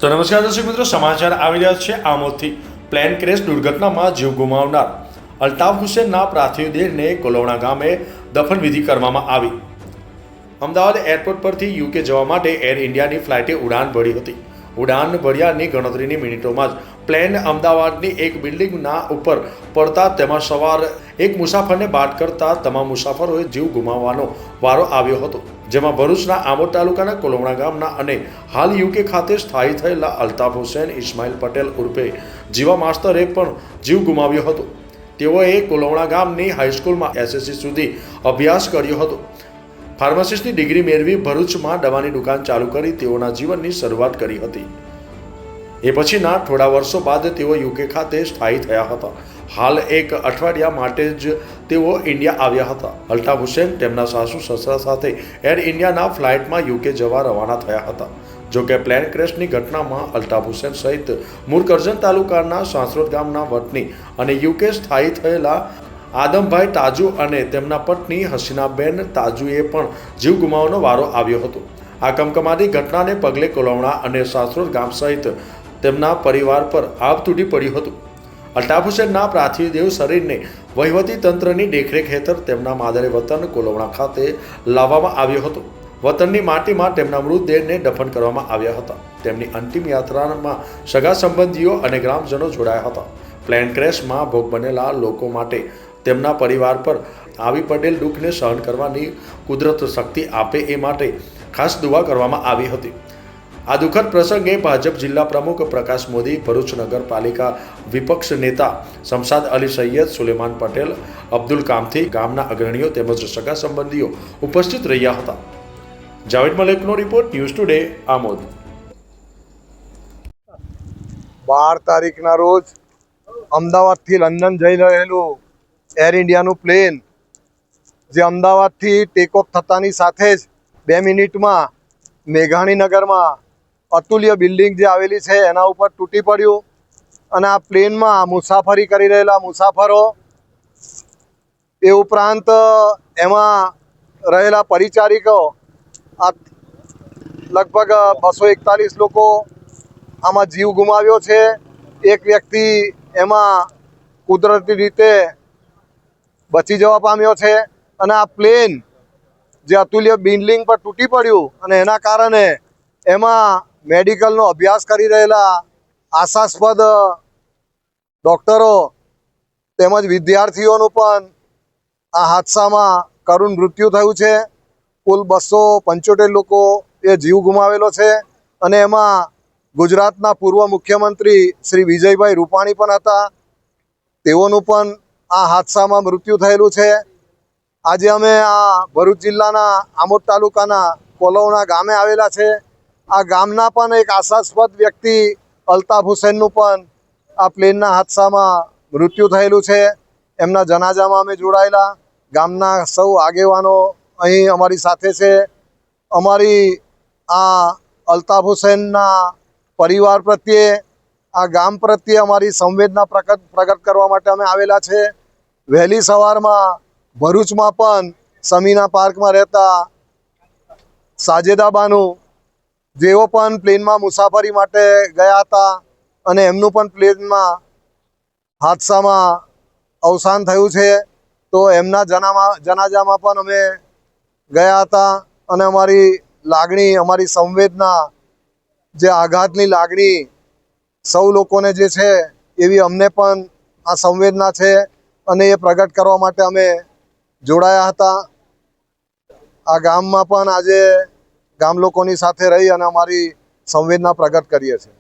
તો નમસ્કાર દર્શક મિત્રો, સમાચાર આવી રહ્યા છે આમોદથી। પ્લેન ક્રેશ દુર્ઘટનામાં જીવ ગુમાવનાર અલ્તાફ હુસેનના પાર્થિવ દેહને કોલોણા ગામે દફનવિધિ કરવામાં આવી। અમદાવાદ એરપોર્ટ પરથી યુકે જવા માટે એર ઇન્ડિયાની ફ્લાઇટે ઉડાન ભરી હતી। ઉડાન ભર્યાની ગણતરીની મિનિટોમાં જ પ્લેન અમદાવાદની એક બિલ્ડિંગના ઉપર પડતા તેમાં સવાર એક મુસાફરને બાદ કરતા તમામ મુસાફરોએ જીવ ગુમાવવાનો વારો આવ્યો હતો, જેમાં ભરૂચના આમોદ તાલુકાના કોલોણા ગામના અને હાલ યુકે ખાતે સ્થાયી થયેલા અલ્તાફ હુસેન ઇસ્માઇલ પટેલ ઉર્ફે જીવા માસ્તરે પણ જીવ ગુમાવ્યો હતો। તેઓએ કોલોણા ગામની હાઈસ્કૂલમાં એસએસસી સુધી અભ્યાસ કર્યો હતો। ફાર્માસિસ્ટની ડિગ્રી મેળવી ભરૂચમાં દવાની દુકાન ચાલુ કરી તેઓના જીવનની શરૂઆત કરી હતી। એ પછીના થોડા વર્ષો બાદ તેઓ યુકે ખાતે સ્થાયી થયા હતા। હાલ એક અઠવાડિયા માટે જ તેઓ ઇન્ડિયા આવ્યા હતા। અલ્તાફ હુસેન તેમના સાસુ સસરા સાથે એર ઇન્ડિયાના ફ્લાઇટમાં યુકે જવા રવાના થયા હતા। જોકે પ્લેન ક્રેશની ઘટનામાં અલ્તાફ હુસેન સહિત મૂળ કરજણ તાલુકાના સાંસરોદ ગામના વતની અને યુકે સ્થાયી થયેલા આદમભાઈ તાજુ અને તેમના પત્ની હસીનાબેન તાજુએ પણ જીવ ગુમાવવાનો વારો આવ્યો હતો। આ કમકમાતી ઘટનાને પગલે કોલોણા અને સાસરોદ ગામ સહિત તેમના પરિવાર પર આભ તૂટી પડ્યું હતું। અલ્તાફ હુસેનના પાર્થિવ દેહ શરીરને વહીવટી તંત્રની દેખરેખ હેઠળ તેમના માદરે વતન કોલોણા ખાતે લાવવામાં આવ્યો હતો। વતનની માટીમાં તેમના મૃતદેહને દફન કરવામાં આવ્યા હતા। તેમની અંતિમ યાત્રામાં સગા સંબંધીઓ અને ગ્રામજનો જોડાયા હતા। પ્લેન ક્રેશમાં ભોગ બનેલા લોકો માટે તેમના પરિવાર પર આવી પડેલ દુઃખને સહન કરવાની કુદરત શક્તિ આપે એ માટે ખાસ દુઆ કરવામાં આવી હતી। આ દુઃખદ પ્રસંગે ભાજપ જિલ્લા પ્રમુખ પ્રકાશ મોદી, ભરૂચ નગરપાલિકા વિપક્ષ નેતા શમશાદ અલી સૈયદ, સુલેમાન પટેલ, અબ્દુલ કામથી, ગામના અગ્રણીઓ તેમજ સગા સંબંધીઓ ઉપસ્થિત રહ્યા હતા। જાવેદ મલેકનો રિપોર્ટ, ન્યૂઝ ટુડે, આમોદ। 12 તારીખના રોજ અમદાવાદથી લંડન જઈ રહેલું એર ઇન્ડિયાનું પ્લેન જે અમદાવાદથી ટેક ઓફ થતાની સાથે જ 2 મિનિટમાં મેઘાણીનગરમાં અતુલ્ય બિલ્ડિંગ જે આવેલી છે એના ઉપર તૂટી પડ્યું અને આ પ્લેનમાં મુસાફરી કરી રહેલા મુસાફરો એ ઉપરાંત એમાં રહેલા પરિચારિકો આ લગભગ 241 લોકો આમાં જીવ ગુમાવ્યો છે। એક વ્યક્તિ એમાં કુદરતી રીતે બચી જવા પામ્યો છે અને આ પ્લેન જે અતુલ્ય બિલ્ડિંગ પર તૂટી પડ્યું અને એના કારણે એમાં મેડિકલનો અભ્યાસ કરી રહેલા આશાસ્પદ ડૉક્ટરો તેમજ વિદ્યાર્થીઓનું પણ આ હાદસામાં કરુણ મૃત્યુ થયું છે। કુલ 275 લોકો એ જીવ ગુમાવેલો છે અને એમાં ગુજરાતના પૂર્વ મુખ્યમંત્રી શ્રી વિજયભાઈ રૂપાણી પણ હતા। તેઓનું પણ આ હાદસામાં મૃત્યુ થયેલું છે। આજે અમે આ ભરૂચ જિલ્લાના આમોદ તાલુકાના કોલોણા ગામે આવેલા છે। આ ગામના પણ એક આશાસ્પદ વ્યક્તિ અલ્તાફ હુસેનનું પણ આ પ્લેનના હાદસામાં મૃત્યુ થયેલું છે। એમના જનાજામાં અમે જોડાયેલા, ગામના સૌ આગેવાનો અહીં અમારી સાથે છે। અમારી આ અલ્તાફ હુસેનના પરિવાર પ્રત્યે, આ ગામ પ્રત્યે અમારી સંવેદના પ્રગટ કરવા માટે અમે આવેલા છે। વહેલી સવારમાં ભરૂચમાં પણ સમીના પાર્કમાં રહેતા સાજેદાબાનું જેઓ પણ પ્લેનમાં મુસાફરી માટે ગયા હતા અને એમનું પણ પ્લેનમાં હાદસામાં અવસાન થયું છે। તો એમના જનાજામાં પણ અમે ગયા હતા અને અમારી લાગણી, અમારી સંવેદના, જે આઘાતની લાગણી સૌ લોકોને જે છે એવી અમને પણ આ સંવેદના છે અને એ પ્રગટ કરવા માટે અમે જોડાયા હતા। આ ગામમાં પણ આજે ગામ લોકોની સાથે રહી અને અમારી સંવેદના પ્રગટ કરીએ છીએ।